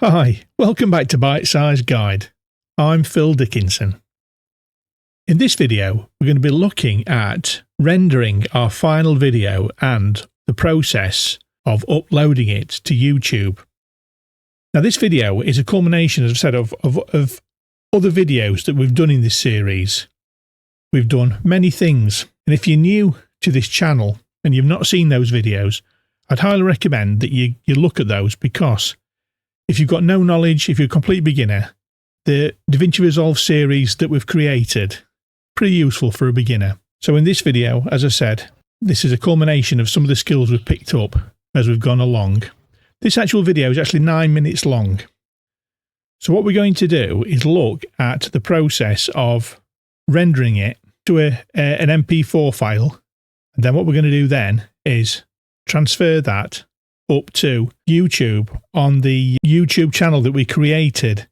Hi, welcome back to Bite Size Guide. I'm Phil Dickinson. In this video, we're going to be looking at rendering our final video and the process of uploading it to YouTube. Now, this video is a culmination, as I've said, of other videos that we've done in this series. We've done many things, and if you're new to this channel and you've not seen those videos, I'd highly recommend that you look at those, because if you've got no knowledge, if you're a complete beginner, the Davinci Resolve series that we've created, pretty useful for a beginner. So in this video, as I said, this is a culmination of some of the skills we've picked up as we've gone along. This actual video is actually 9 minutes long. So what we're going to do is look at the process of rendering it to an MP4 file. And then what we're going to do then is transfer that up to YouTube on the YouTube channel that we created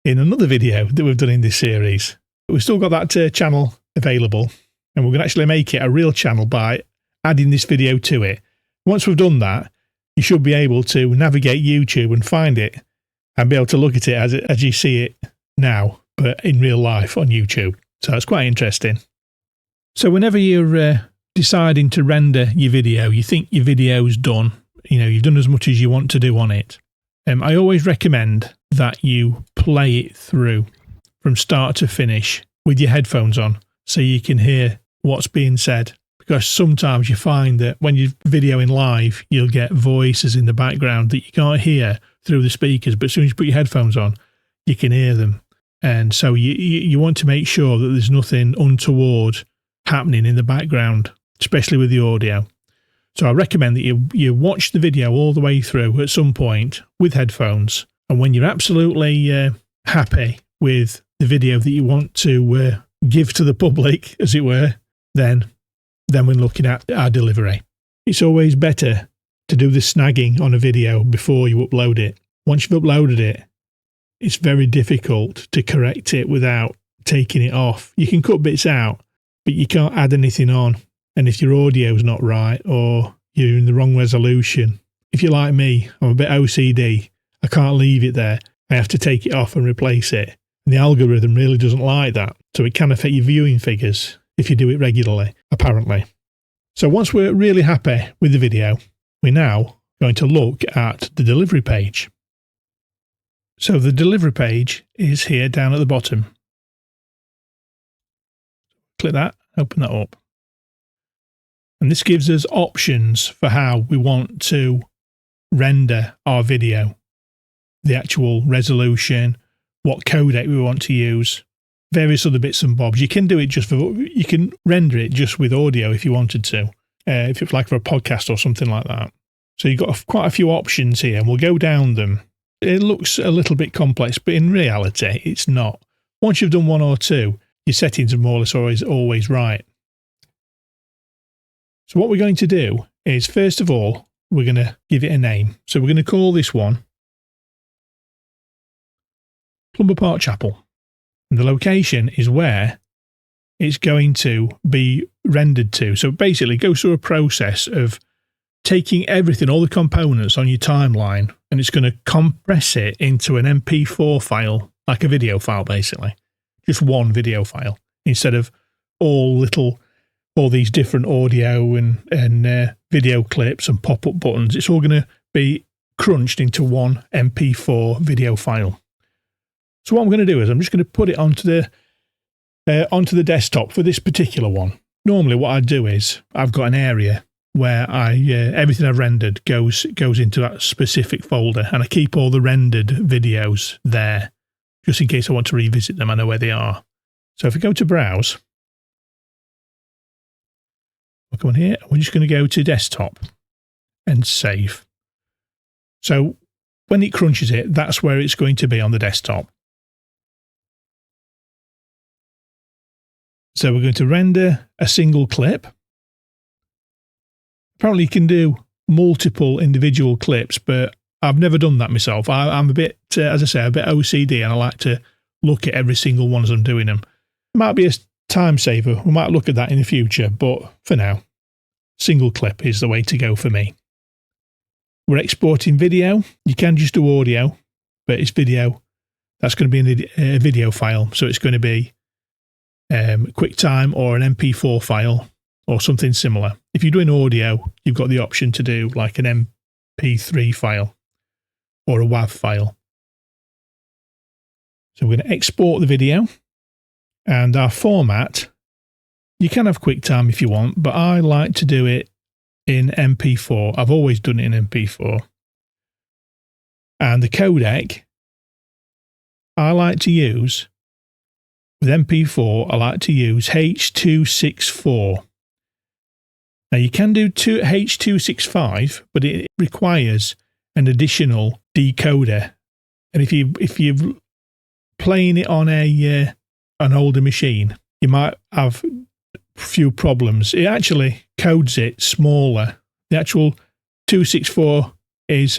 in another video that we've done in this series. We've still got that channel available, and we're going to actually make it a real channel by adding this video to it. Once we've done that, you should be able to navigate YouTube and find it and be able to look at it as you see it now, but in real life on YouTube. So it's quite interesting. So whenever you're deciding to render your video, you think your video's done, you've done as much as you want to do on it. I always recommend that you play it through from start to finish with your headphones on so you can hear what's being said. Because sometimes you find that when you're videoing live, you'll get voices in the background that you can't hear through the speakers, but as soon as you put your headphones on, you can hear them. And so you want to make sure that there's nothing untoward happening in the background, especially with the audio. So I recommend that you watch the video all the way through at some point with headphones. And when you're absolutely happy with the video that you want to give to the public, as it were, then we're looking at our delivery. It's always better to do the snagging on a video before you upload it. Once you've uploaded it, it's very difficult to correct it without taking it off. You can cut bits out, but you can't add anything on. And if your audio's not right or you're in the wrong resolution, if you're like me, I'm a bit OCD, I can't leave it there. I have to take it off and replace it. And the algorithm really doesn't like that. So it can affect your viewing figures if you do it regularly, apparently. So once we're really happy with the video, we're now going to look at the delivery page. So the delivery page is here down at the bottom. Click that, open that up. And this gives us options for how we want to render our video. The actual resolution, what codec we want to use, various other bits and bobs. You can do it you can render it just with audio if you wanted to, if it's like for a podcast or something like that. So you've got quite a few options here, and we'll go down them. It looks a little bit complex, but in reality, it's not. Once you've done one or two, your settings are more or less always right. So what we're going to do is, first of all, we're going to give it a name. So we're going to call this one Plumber Park Chapel. And the location is where it's going to be rendered to. So basically, it goes through a process of taking everything, all the components on your timeline, and it's going to compress it into an MP4 file, like a video file, basically. Just one video file, instead of all these different audio and video clips and pop-up buttons. It's all going to be crunched into one MP4 video file. So what I'm going to do is I'm just going to put it onto the desktop for this particular one. Normally what I do is I've got an area where everything I've rendered goes into that specific folder, and I keep all the rendered videos there just in case I want to revisit them. I know where they are. So if I go to browse, we'll come on here. We're just going to go to desktop and save. So when it crunches it, that's where it's going to be on the desktop. So we're going to render a single clip. Apparently you can do multiple individual clips, but I've never done that myself. I'm a bit, as I say, a bit OCD, and I like to look at every single one as I'm doing them. It might be a time saver. We might look at that in the future, but for now, single clip is the way to go for me. We're exporting video. You can just do audio. but it's video. That's going to be a video file. So it's going to be QuickTime or an MP4 file or something similar. If you're doing audio, you've got the option to do like an MP3 file or a WAV file. So we're going to export the video, and our format, you can have QuickTime if you want, but I like to do it in MP4. I've always done it in MP4. And the codec I like to use, with MP4, I like to use H.264. Now you can do H.265, but it requires an additional decoder. And if you're playing it on an older machine, you might have a few problems. It actually codes it smaller. The actual 264 is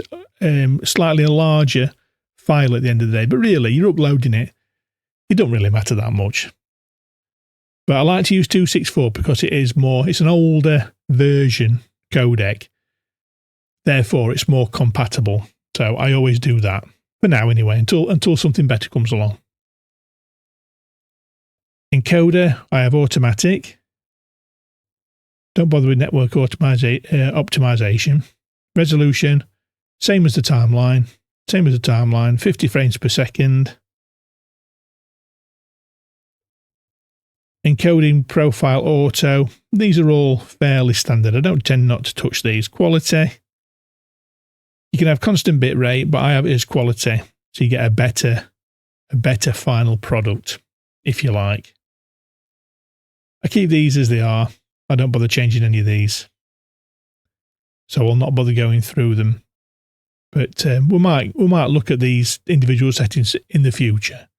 slightly a larger file at the end of the day, but really you're uploading it. It don't really matter that much. But I like to use 264 because it's an older version codec. Therefore, it's more compatible. So I always do that for now anyway, until something better comes along. Encoder, I have automatic. Don't bother with network optimization. Resolution, same as the timeline. 50 frames per second. Encoding profile auto. These are all fairly standard. I don't tend not to touch these. Quality. You can have constant bit rate, but I have it as quality. So you get a better final product, if you like. I keep these as they are. I don't bother changing any of these. So I'll not bother going through them. But we might look at these individual settings in the future.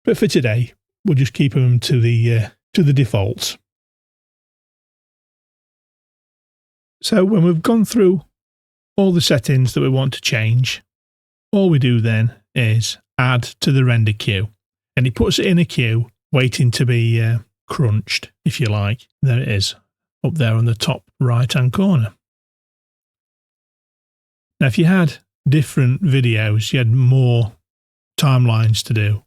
But for today, we'll just keep them to the defaults. So when we've gone through all the settings that we want to change, all we do then is add to the render queue. And it puts it in a queue waiting to be crunched, if you like. There it is, up there on the top right-hand corner. Now, if you had different videos, you had more timelines to do,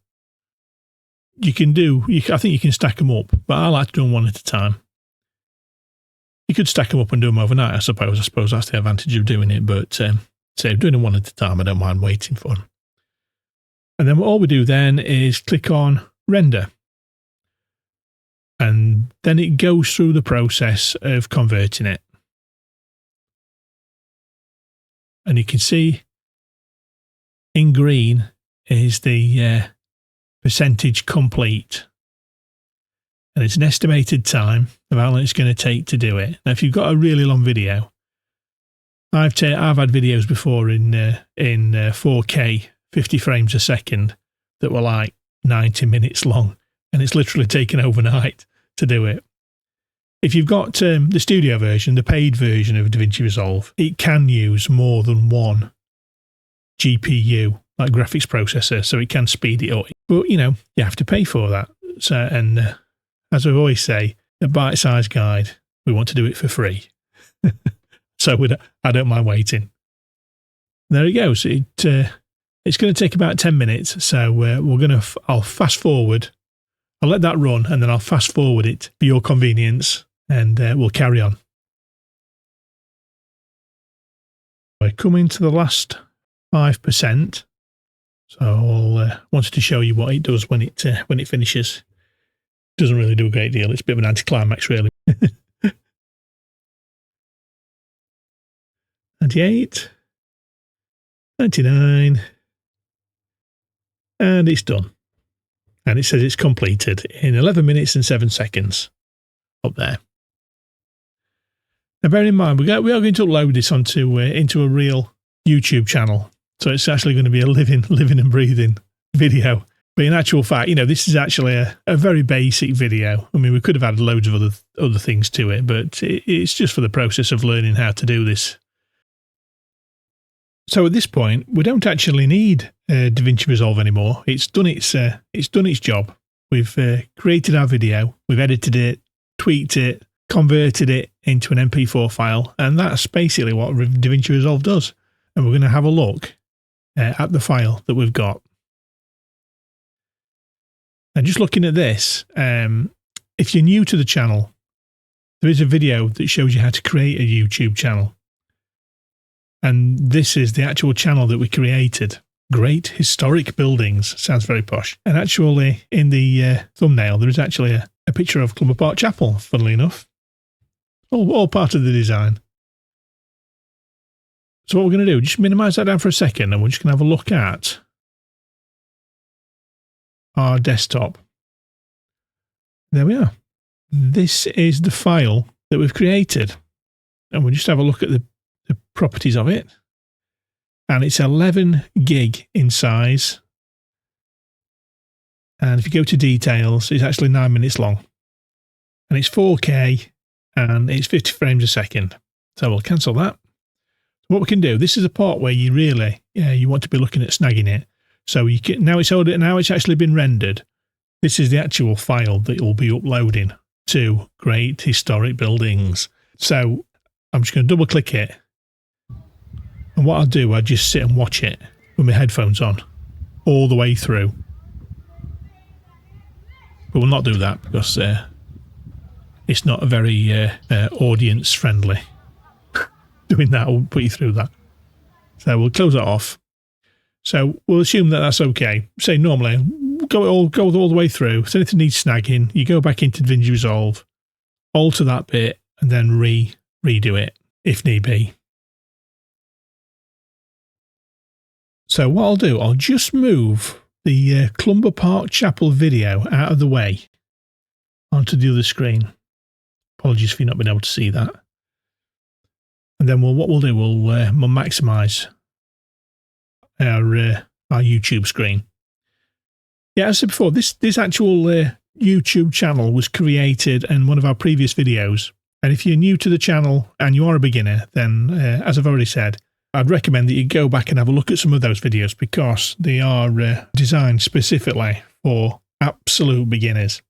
I think you can stack them up, but I like to do them one at a time. You could stack them up and do them overnight, I suppose. I suppose that's the advantage of doing it, but doing them one at a time, I don't mind waiting for them. And then all we do then is click on render. And then it goes through the process of converting it. And you can see in green is the percentage complete. And it's an estimated time of how long it's going to take to do it. Now, if you've got a really long video, I've had videos before in 4K, 50 frames a second, that were like 90 minutes long. And it's literally taken overnight to do it. If you've got the studio version, the paid version of Davinci Resolve, it can use more than one GPU, like graphics processor, so it can speed it up. But, you have to pay for that. So, and as I always say, a bite-sized guide, we want to do it for free. So I don't mind waiting. There it goes. It's going to take about 10 minutes, so I'll fast forward. I'll let that run, and then I'll fast forward it for your convenience, and we'll carry on. We're coming to the last 5%, so I wanted to show you what it does when it finishes. It doesn't really do a great deal. It's a bit of an anticlimax, really. 98, 99, and it's done. And it says it's completed in 11 minutes and 7 seconds up there. Now, bear in mind, we are going to upload this into a real YouTube channel. So it's actually going to be a living and breathing video. But in actual fact, this is actually a very basic video. I mean, we could have added loads of other things to it, but it's just for the process of learning how to do this. So at this point, we don't actually need Davinci Resolve anymore. It's done its job. We've created our video, we've edited it, tweaked it, converted it into an MP4 file, and that's basically what Davinci Resolve does. And we're going to have a look at the file that we've got. And just looking at this, if you're new to the channel, there is a video that shows you how to create a YouTube channel. And this is the actual channel that we created. Great Historic Buildings. Sounds very posh. And actually, in the thumbnail, there is actually a picture of Clumber Park Chapel, funnily enough. All part of the design. So what we're going to do, just minimise that down for a second, and we're just going to have a look at our desktop. There we are. This is the file that we've created. And we'll just have a look at the properties of it. And it's 11 gig in size. And if you go to details, it's actually 9 minutes long. And it's 4K and it's 50 frames a second. So we'll cancel that. What we can do, this is a part where you really, you want to be looking at snagging it. So you can, now it's actually been rendered. This is the actual file that will be uploading to Great Historic Buildings. So I'm just going to double click it. And what I'll do, I just sit and watch it with my headphones on all the way through. But we'll not do that because it's not a very audience friendly. Doing that will put you through that. So we'll close that off. So we'll assume that that's okay. Say normally, go all the way through. If anything needs snagging, you go back into Davinci Resolve, alter that bit, and then redo it if need be. So what I'll do, I'll just move the Clumber Park Chapel video out of the way onto the other screen. Apologies for you not being able to see that. And then what we'll do, we'll maximise our YouTube screen. Yeah, as I said before, this actual YouTube channel was created in one of our previous videos. And if you're new to the channel and you are a beginner, then as I've already said, I'd recommend that you go back and have a look at some of those videos because they are designed specifically for absolute beginners.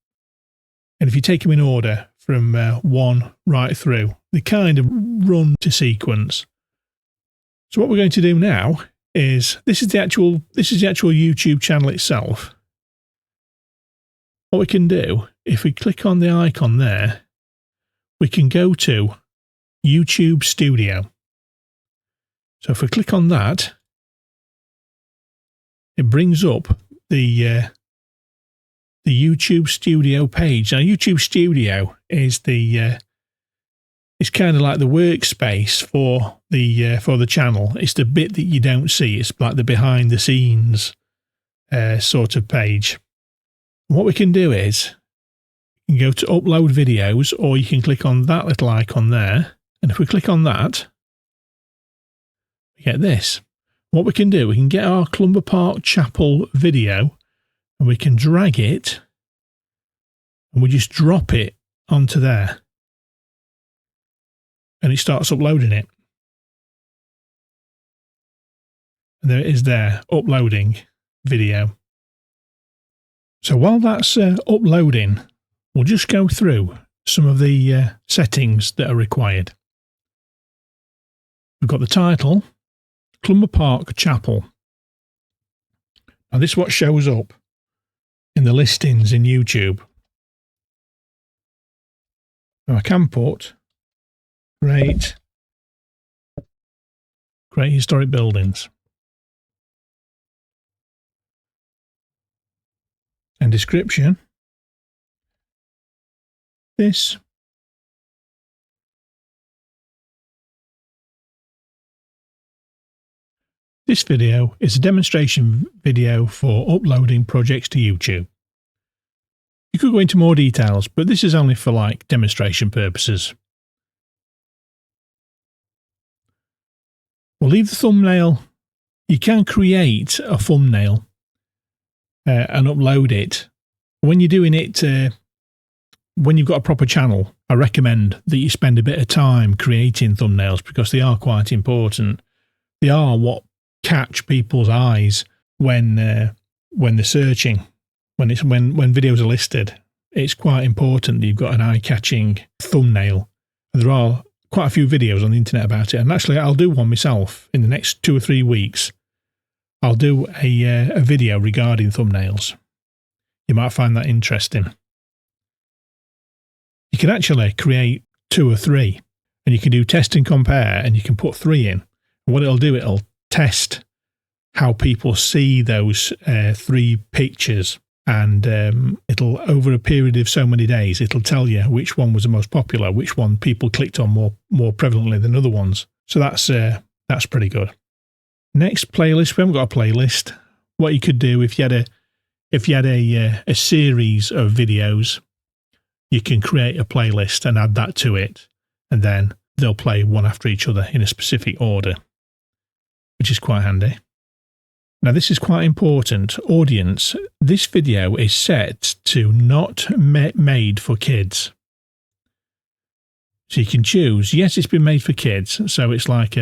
And if you take them in order from one right through, they kind of run to sequence. So what we're going to do now is this is the actual YouTube channel itself. What we can do, if we click on the icon there, we can go to YouTube Studio. So if we click on that, it brings up the YouTube Studio page. Now, YouTube Studio is it's kind of like the workspace for the channel. It's the bit that you don't see. It's like the behind the scenes sort of page. What we can do is you can go to upload videos, or you can click on that little icon there. And if we click on that, we get this. What we can do, we can get our Clumber Park Chapel video and we can drag it and we just drop it onto there. And it starts uploading it. And there it is there, uploading video. So while that's uploading, we'll just go through some of the settings that are required. We've got the title, Clumber Park Chapel. Now this is what shows up in the listings in YouTube. Now I can put Great Historic Buildings. And description. This video is a demonstration video for uploading projects to YouTube. You could go into more details, but this is only for like demonstration purposes. We'll leave the thumbnail. You can create a thumbnail and upload it. When you're doing it, when you've got a proper channel, I recommend that you spend a bit of time creating thumbnails because they are quite important. They are what catch people's eyes when they're searching. When videos are listed, it's quite important that you've got an eye-catching thumbnail. And there are quite a few videos on the internet about it, and actually I'll do one myself in the next 2 or 3 weeks. I'll do a video regarding thumbnails. You might find that interesting. You can actually create 2 or 3, and you can do test and compare, and you can put 3 in. And what it'll do, it'll test how people see those 3 pictures, and it'll, over a period of so many days, it'll tell you which one was the most popular, which one people clicked on more prevalently than other ones. So that's pretty good. Next, playlist. We haven't got a playlist. What you could do if you had a series of videos, you can create a playlist and add that to it, and then they'll play one after each other in a specific order, which is quite handy. Now, this is quite important. Audience, this video is set to not made for kids. So you can choose, yes, it's been made for kids. So it's like,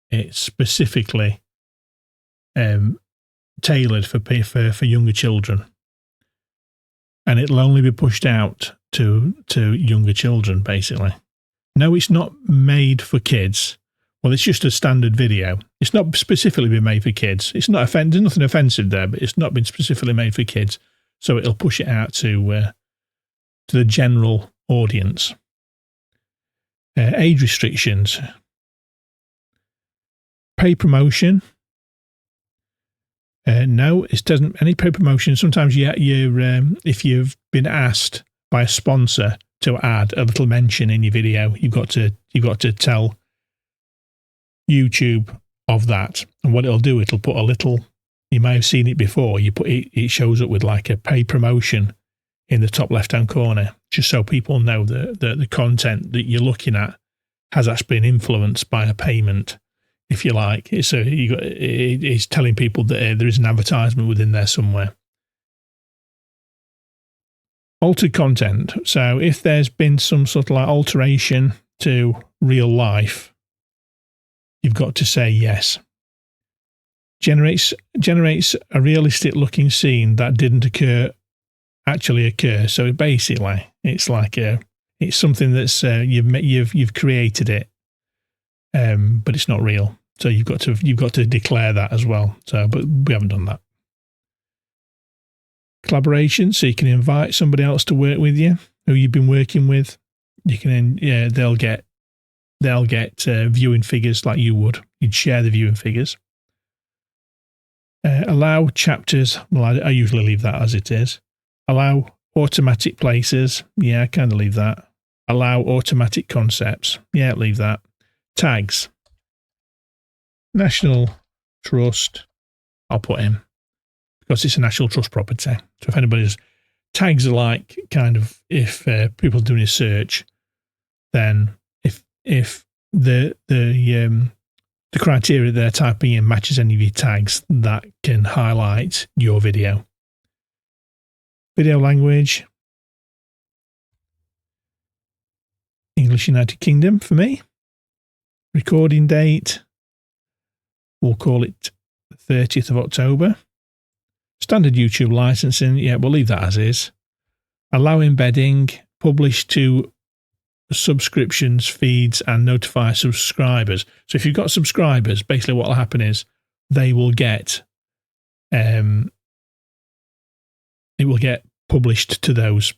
it's specifically tailored for younger children. And it'll only be pushed out to younger children, basically. No, it's not made for kids. Well, it's just a standard video. It's not specifically been made for kids. It's not there's nothing offensive there, but it's not been specifically made for kids. So it'll push it out to the general audience. Age restrictions. Pay promotion. No, it doesn't. Any pay promotion. Sometimes if you've been asked by a sponsor to add a little mention in your video, you've got to tell YouTube of that. And what it'll do, it'll put a little. You may have seen it before. It shows up with like a pay promotion in the top left-hand corner, just so people know that the content that you're looking at has actually been influenced by a payment, if you like. It's telling people that there is an advertisement within there somewhere. Altered content. So if there's been some sort of like alteration to real life, you've got to say yes. Generates a realistic looking scene that didn't actually occur. So basically, it's like it's something that's you've created it, but it's not real. So you've got to declare that as well. So, but we haven't done that. Collaboration. So you can invite somebody else to work with you who you've been working with. You can, they'll get viewing figures like you would. You'd share the viewing figures. Allow chapters. Well, I usually leave that as it is. Allow automatic places. Yeah, I kind of leave that. Allow automatic concepts. Yeah, leave that. Tags. National Trust. I'll put in because it's a National Trust property. So if anybody's tags are like kind of if people are doing a search, then if the criteria they're typing in matches any of your tags, that can highlight your video. Video language. English United Kingdom for me. Recording date. We'll call it the 30th of October. Standard YouTube licensing. Yeah, we'll leave that as is. Allow embedding. Publish to subscriptions, feeds, and notify subscribers. So if you've got subscribers, basically what will happen is they will get it will get published to those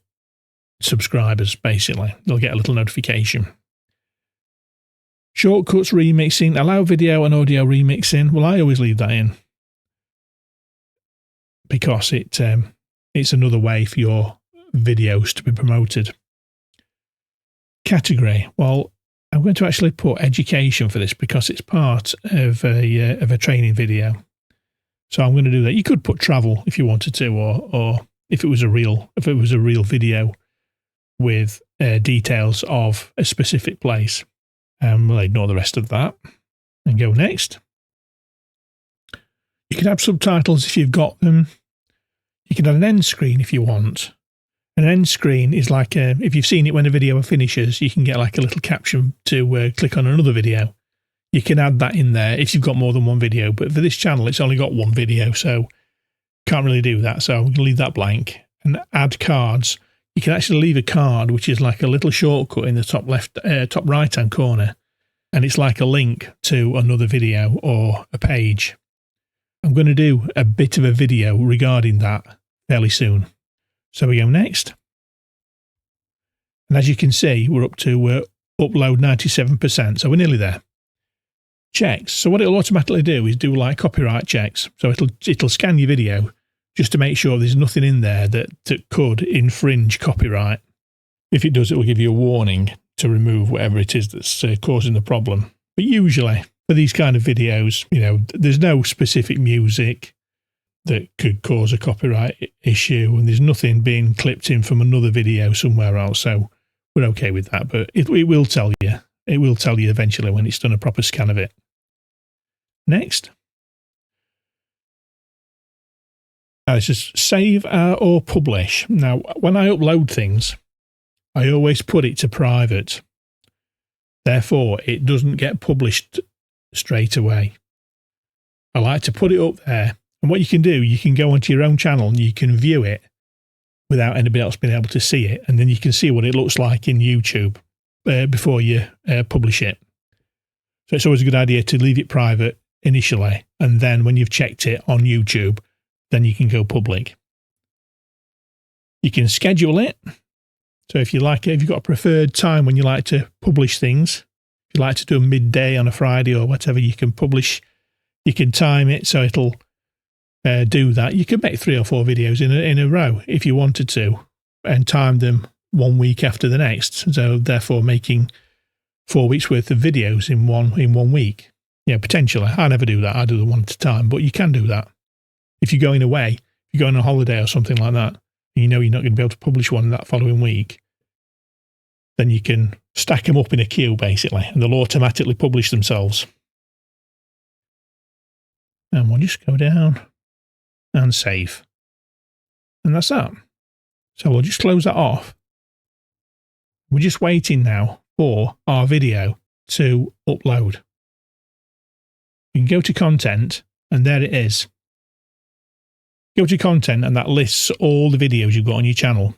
subscribers, basically. They'll get a little notification. Shortcuts remixing. Allow video and audio remixing. Well, I always leave that in because it's another way for your videos to be promoted. Category. Well, I'm going to actually put education for this because it's part of a training video. So I'm going to do that. You could put travel if you wanted to, or if it was a real video with details of a specific place. We'll ignore the rest of that and go next. You can have subtitles if you've got them. You can have an end screen if you want. An end screen is like if you've seen it when a video finishes, you can get like a little caption to click on another video. You can add that in there if you've got more than one video. But for this channel, it's only got one video, so can't really do that. So I'm going to leave that blank. And add cards. You can actually leave a card, which is like a little shortcut in the top right-hand corner. And it's like a link to another video or a page. I'm going to do a bit of a video regarding that fairly soon. So we go next. And as you can see, we're up to upload 97%. So we're nearly there. Checks. So what it'll automatically do is do like copyright checks. So it'll scan your video just to make sure there's nothing in there that could infringe copyright. If it does, it will give you a warning to remove whatever it is that's causing the problem. But usually for these kind of videos, you know, there's no specific music that could cause a copyright issue, and there's nothing being clipped in from another video somewhere else. So we're okay with that, but it will tell you. It will tell you eventually when it's done a proper scan of it. Next. Now this is save or publish. Now, when I upload things, I always put it to private. Therefore, it doesn't get published straight away. I like to put it up there. And what you can do, you can go onto your own channel and you can view it without anybody else being able to see it. And then you can see what it looks like in YouTube before you publish it. So it's always a good idea to leave it private initially. And then when you've checked it on YouTube, then you can go public. You can schedule it. So if you like it, if you've got a preferred time when you like to publish things, if you like to do a midday on a Friday or whatever, you can publish, you can time it so it'll do that. You could make 3 or 4 videos in a row if you wanted to and time them 1 week after the next. So therefore making 4 weeks worth of videos in one week. Yeah, potentially. I never do that. I do them one at a time, but you can do that. If you're going away, if you're going on holiday or something like that, and you know you're not going to be able to publish one that following week, then you can stack them up in a queue basically, and they'll automatically publish themselves. And we'll just go down and save. And that's that. So we'll just close that off. We're just waiting now for our video to upload. You can go to content, and there it is. Go to content, and that lists all the videos you've got on your channel.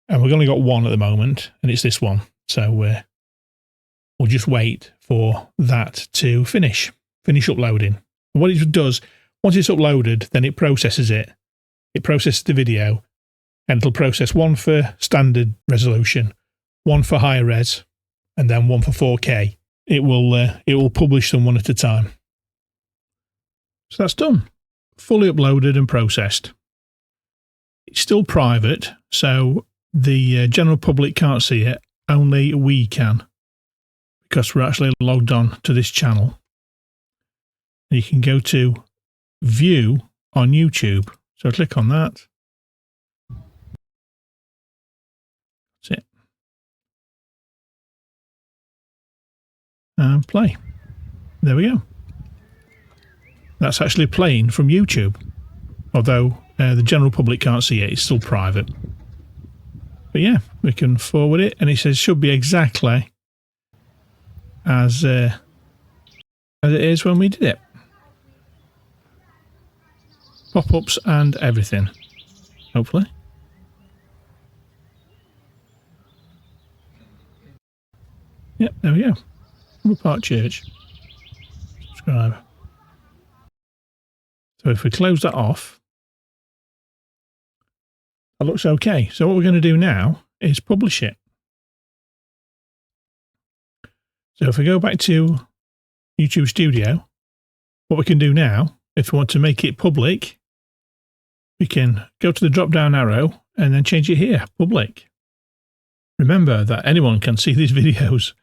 And we've only got one at the moment, and it's this one. So we'll just wait for that to finish uploading. And what it does, once it's uploaded, then it processes it. It processes the video, and it'll process one for standard resolution, one for higher res, and then one for 4K. It will publish them one at a time. So that's done. Fully uploaded and processed. It's still private, so the general public can't see it. Only we can, because we're actually logged on to this channel. You can go to view on YouTube. So click on that. That's it. And play. There we go. That's actually playing from YouTube. Although the general public can't see it, it's still private. But yeah, we can forward it, and it says should be exactly as it is when we did it. Pop-ups and everything, hopefully. Yep, there we go. Humber Park Church. Subscribe. So if we close that off, that looks okay. So what we're going to do now is publish it. So if we go back to YouTube Studio, what we can do now, if we want to make it public, we can go to the drop-down arrow and then change it here, public. Remember that anyone can see these videos.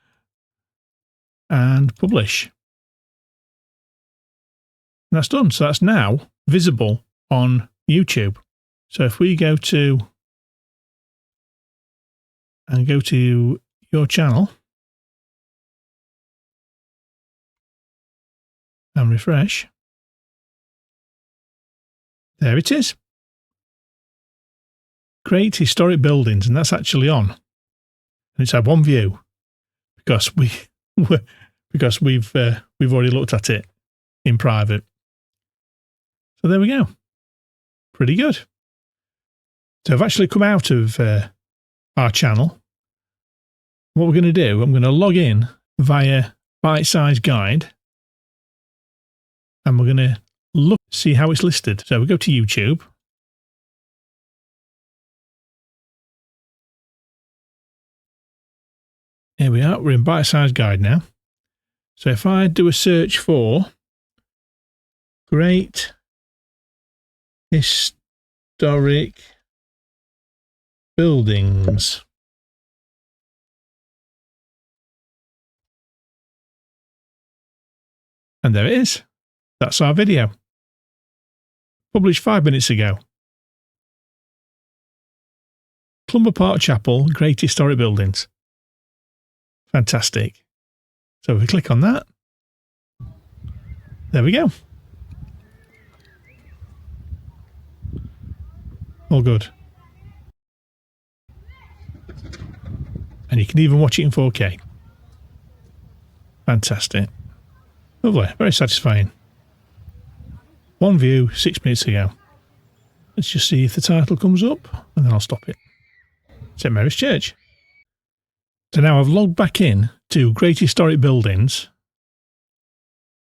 And publish. And that's done. So that's now visible on YouTube. So if we go to your channel and refresh, there it is. Create historic buildings, and that's actually on. And it's had one view because we've already looked at it in private. So there we go. Pretty good. So I've actually come out of our channel. What we're going to do, I'm going to log in via Bite Size Guide. and we're going to look, see how it's listed. So we go to YouTube. Here we are. We're in Bite Size Guide now. So if I do a search for Great Historic Buildings, and there it is. That's our video. Published 5 minutes ago. Clumber Park Chapel, Great Historic Buildings. Fantastic. So if we click on that, there we go. All good. And you can even watch it in 4K. Fantastic. Lovely. Very satisfying. One view, 6 minutes ago. Let's just see if the title comes up, and then I'll stop it. St Mary's Church. So now I've logged back in to Great Historic Buildings,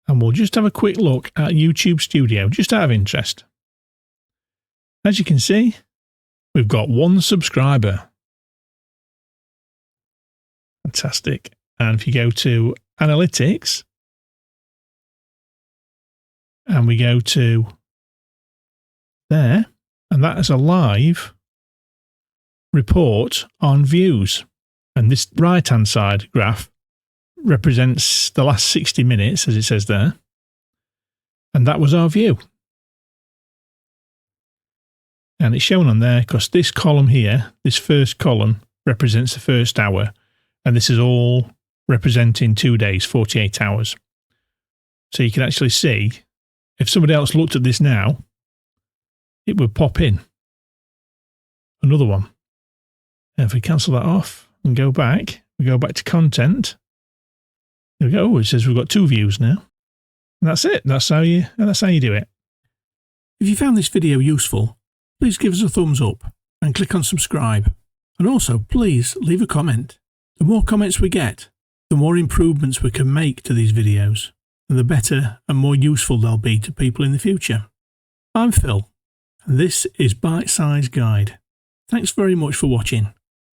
and we'll just have a quick look at YouTube Studio, just out of interest. As you can see, we've got 1 subscriber. Fantastic. And if you go to Analytics, and we go to there, and that is a live report on views. And this right-hand side graph represents the last 60 minutes, as it says there. And that was our view. And it's shown on there because this column here, this first column, represents the first hour. And this is all representing 2 days, 48 hours. So you can actually see, if somebody else looked at this now, it would pop in another one. And if we cancel that off and go back, we go back to content. There we go. Oh, it says we've got 2 views now. And that's it. That's how you do it. If you found this video useful, please give us a thumbs up and click on subscribe. And also, please leave a comment. The more comments we get, the more improvements we can make to these videos, and the better and more useful they'll be to people in the future. I'm Phil, and this is Bite Size Guide. Thanks very much for watching,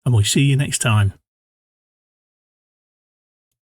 and we'll see you next time.